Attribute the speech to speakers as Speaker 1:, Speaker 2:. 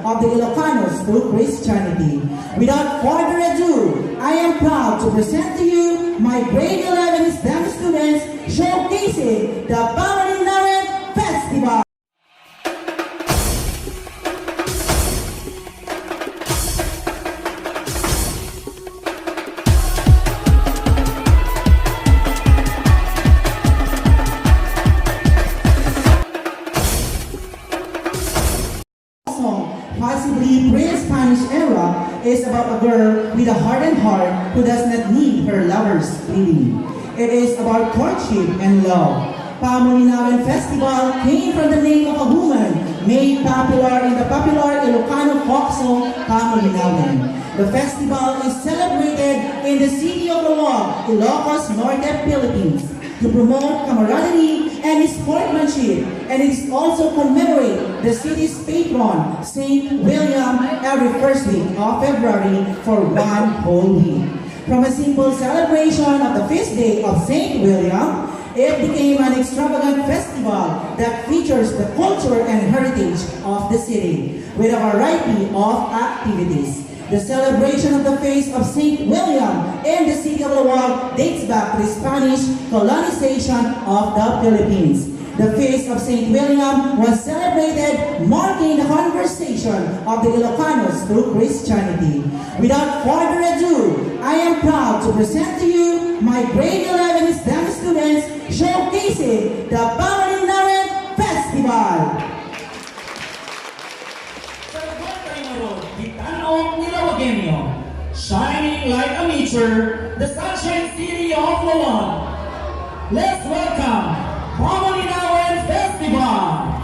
Speaker 1: of the Ilocanos through Christianity. Without further ado, I am proud to present to you my grade 11 STEM students showcasing the Pamaninawen Festival. Possibly pre-Spanish era is about a girl with a hardened heart who does not need her lover's pleading. It is about courtship and love. Pamaninawen Festival came from the name of a woman made popular in the popular Ilocano folk song Pamaninawen. The festival is celebrated in the city of Laoag, Ilocos Norte, Philippines, to promote camaraderie and sportsmanship, and it is also commemorate the city's patron, Saint William, every first week of February for one whole week. From a simple celebration of the feast day of Saint William, it became an extravagant festival that features the culture and heritage of the city with a variety of activities. The celebration of the feast of Saint William in the city of Laoag dates back to the Spanish colonization of the Philippines. The feast of Saint William was celebrated marking the conversion of the Ilocanos through Christianity. Without further ado, I am proud to present to you my grade 11 STEM students showcasing the Pamaninawen Festival.
Speaker 2: Shining like a meteor, the sunshine city of Laoag. Let's welcome Pamaninawen Festival.